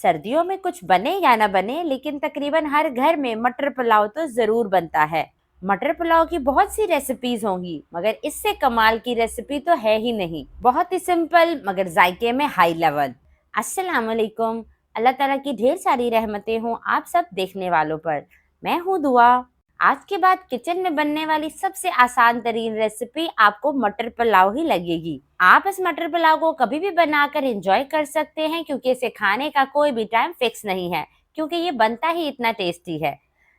सर्दियों में कुछ बने या ना बने, लेकिन तकरीबन हर घर में मटर पुलाव तो जरूर बनता है। मटर पुलाव की बहुत सी रेसिपीज होंगी, मगर इससे कमाल की रेसिपी तो है ही नहीं। बहुत ही सिंपल मगर जायके में हाई लेवल। अस्सलाम वालेकुम। अल्लाह ताला की ढेर सारी रहमतें हों आप सब देखने वालों पर। मैं हूँ दुआ। आज के बाद किचन में बनने वाली सबसे आसान तरीन रेसिपी आपको मटर पुलाव ही लगेगी। आप इस मटर पुलाव को कभी भी बनाकर एंजॉय कर सकते हैं, क्योंकि इसे खाने का कोई भी टाइम फिक्स नहीं है, क्योंकि ये बनता ही इतना टेस्टी है।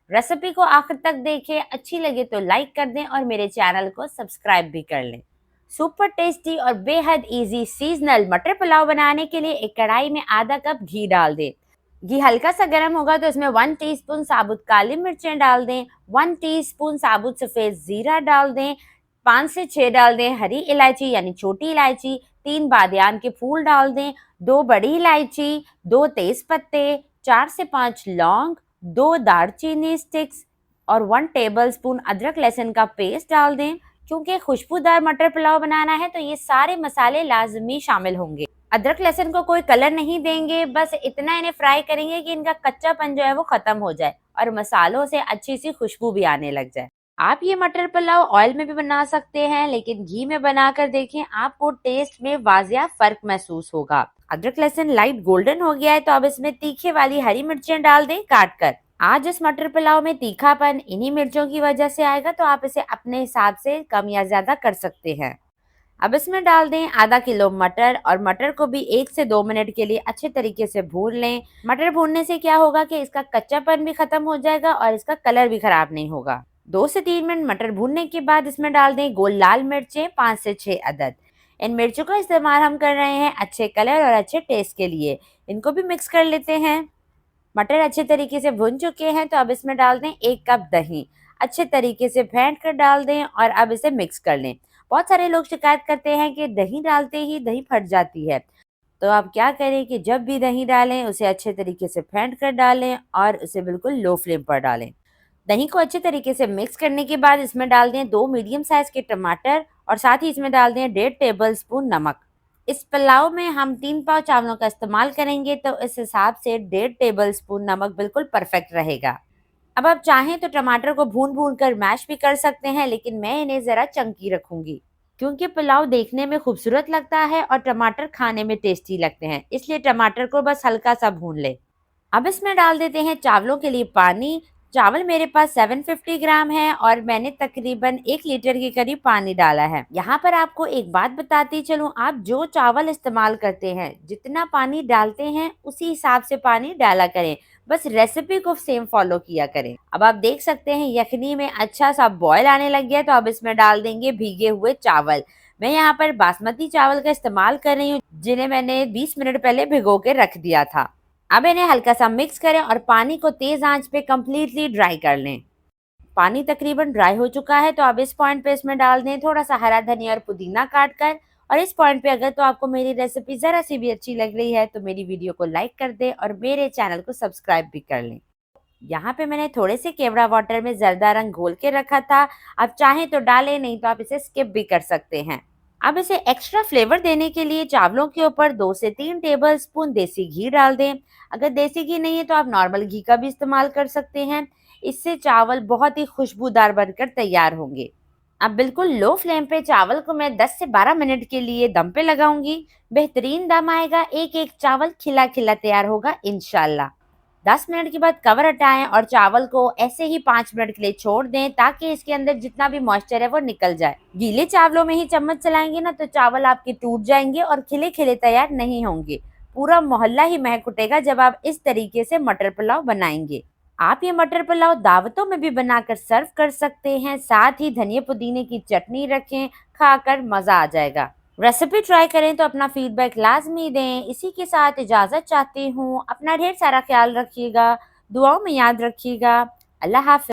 रेसिपी को आखिर तक देखें, अच्छी लगे तो लाइक कर दें और मेरे चैनल को सब्सक्राइब भी कर लें। सुपर टेस्टी और बेहद इजी सीजनल मटर पुलाव बनाने के लिए एक कढ़ाई में आधा कप घी डाल दें। घी हल्का सा गर्म होगा तो इसमें 1 टीस्पून साबुत काली मिर्चें डाल दें, 1 टीस्पून साबुत सफ़ेद ज़ीरा डाल दें, 5 से 6 डाल दें हरी इलायची यानी छोटी इलायची, 3 बादियान के फूल डाल दें, 2 बड़ी इलायची, 2 तेज पत्ते, 4 से 5 लौंग, 2 दालचीनी स्टिक्स और 1 टेबलस्पून अदरक लहसुन का पेस्ट डाल दें। क्योंकि खुशबूदार मटर पुलाव बनाना है तो ये सारे मसाले लाजमी शामिल होंगे। अदरक लहसुन को कोई कलर नहीं देंगे, बस इतना इन्हें फ्राई करेंगे कि इनका कच्चापन जो है वो खत्म हो जाए और मसालों से अच्छी सी खुशबू भी आने लग जाए। आप ये मटर पुलाव ऑयल में भी बना सकते हैं, लेकिन घी में बनाकर देखें, आपको टेस्ट में वाजिया फर्क महसूस होगा। अदरक लहसुन लाइट गोल्डन हो गया है तो अब इसमें तीखे वाली हरी मिर्चें डाल दें काट कर। आज इस मटर पुलाव में तीखापन इन्हीं मिर्चों की वजह से आएगा, तो आप इसे अपने हिसाब से कम या ज्यादा कर सकते हैं। अब इसमें डाल दें आधा किलो मटर और मटर को भी 1 से 2 मिनट के लिए अच्छे तरीके से भून लें। मटर भूनने से क्या होगा कि इसका कच्चापन भी खत्म हो जाएगा और इसका कलर भी खराब नहीं होगा। 2 से 3 मिनट मटर भूनने के बाद इसमें डाल दें गोल लाल मिर्चें 5 से 6 अदद। इन मिर्चों का इस्तेमाल हम कर रहे हैं अच्छे कलर और अच्छे टेस्ट के लिए। इनको भी मिक्स कर लेते हैं। मटर अच्छे तरीके से भुन चुके हैं तो अब इसमें डाल दें 1 कप दही। अच्छे तरीके से फेंट कर डाल दें और अब इसे मिक्स कर लें। बहुत सारे लोग शिकायत करते हैं कि दही डालते ही दही फट जाती है, तो आप क्या करें कि जब भी दही डालें उसे अच्छे तरीके से फेंट कर डालें और उसे बिल्कुल लो फ्लेम पर डालें। दही को अच्छे तरीके से मिक्स करने के बाद इसमें डाल दें 2 मीडियम साइज के टमाटर और साथ ही इसमें डाल दें 1.5 टेबल स्पून नमक। इस पुलाव में हम 3 पाव चावलों का इस्तेमाल करेंगे, तो इस हिसाब से 1.5 टेबल स्पून नमक बिल्कुल परफेक्ट रहेगा। अब आप चाहें तो टमाटर को भून भून कर मैश भी कर सकते हैं, लेकिन मैं इन्हें ज़रा चंकी रखूंगी, क्योंकि पुलाव देखने में खूबसूरत लगता है और टमाटर खाने में टेस्टी लगते हैं, इसलिए टमाटर को बस हल्का सा भून ले। अब इसमें डाल देते हैं चावलों के लिए पानी। चावल मेरे पास 750 ग्राम है और मैंने तकरीबन 1 लीटर के करीब पानी डाला है। यहाँ पर आपको एक बात बताती चलूँ, आप जो चावल इस्तेमाल करते हैं, जितना पानी डालते हैं उसी हिसाब से पानी डाला करें। बस रेसिपी को सेम फॉलो किया करें। अब आप देख सकते हैं यखनी में अच्छा सा बॉयल आने लग गया, तो अब इसमें डाल देंगे भीगे हुए चावल। मैं यहाँ पर बासमती चावल का इस्तेमाल कर रही हूँ, जिन्हें मैंने 20 मिनट पहले भिगो के रख दिया था। अब इन्हें हल्का सा मिक्स करें और पानी को तेज आंच पे कंप्लीटली ड्राई कर लें। पानी तकरीबन ड्राई हो चुका है, तो अब इस पॉइंट पे इसमें डाल दें थोड़ा सा हरा धनिया और पुदीना काट कर। और इस पॉइंट पे अगर तो आपको मेरी रेसिपी जरा सी भी अच्छी लग रही है तो मेरी वीडियो को लाइक कर दें और मेरे चैनल को सब्सक्राइब भी कर लें। यहाँ पे मैंने थोड़े से केवड़ा वाटर में जर्दा रंग घोल के रखा था, आप चाहें तो डालें, नहीं तो आप इसे स्किप भी कर सकते हैं। अब इसे एक्स्ट्रा फ्लेवर देने के लिए चावलों के ऊपर 2 से 3 टेबल स्पून देसी घी डाल दें। अगर देसी घी नहीं है तो आप नॉर्मल घी का भी इस्तेमाल कर सकते हैं। इससे चावल बहुत ही खुशबूदार बनकर तैयार होंगे। अब बिल्कुल लो फ्लेम पे चावल को मैं 10 से 12 मिनट के लिए दम पे लगाऊंगी। बेहतरीन दम आएगा, एक एक चावल खिला खिला तैयार होगा इंशाल्लाह। 10 मिनट के बाद कवर हटाएं और चावल को ऐसे ही 5 मिनट के लिए छोड़ दें, ताकि इसके अंदर जितना भी मॉइस्चर है वो निकल जाए। गीले चावलों में ही चम्मच चलाएंगे ना तो चावल आपके टूट जाएंगे और खिले खिले तैयार नहीं होंगे। पूरा मोहल्ला ही महक उठेगा जब आप इस तरीके से मटर पुलाव बनाएंगे। आप ये मटर पुलाव दावतों में भी बनाकर सर्व कर सकते हैं। साथ ही धनिया पुदीने की चटनी रखें, खाकर मजा आ जाएगा। रेसिपी ट्राई करें तो अपना फीडबैक लाजमी दें। इसी के साथ इजाज़त चाहती हूँ। अपना ढेर सारा ख्याल रखिएगा, दुआओं में याद रखिएगा। अल्लाह हाफ़िज़।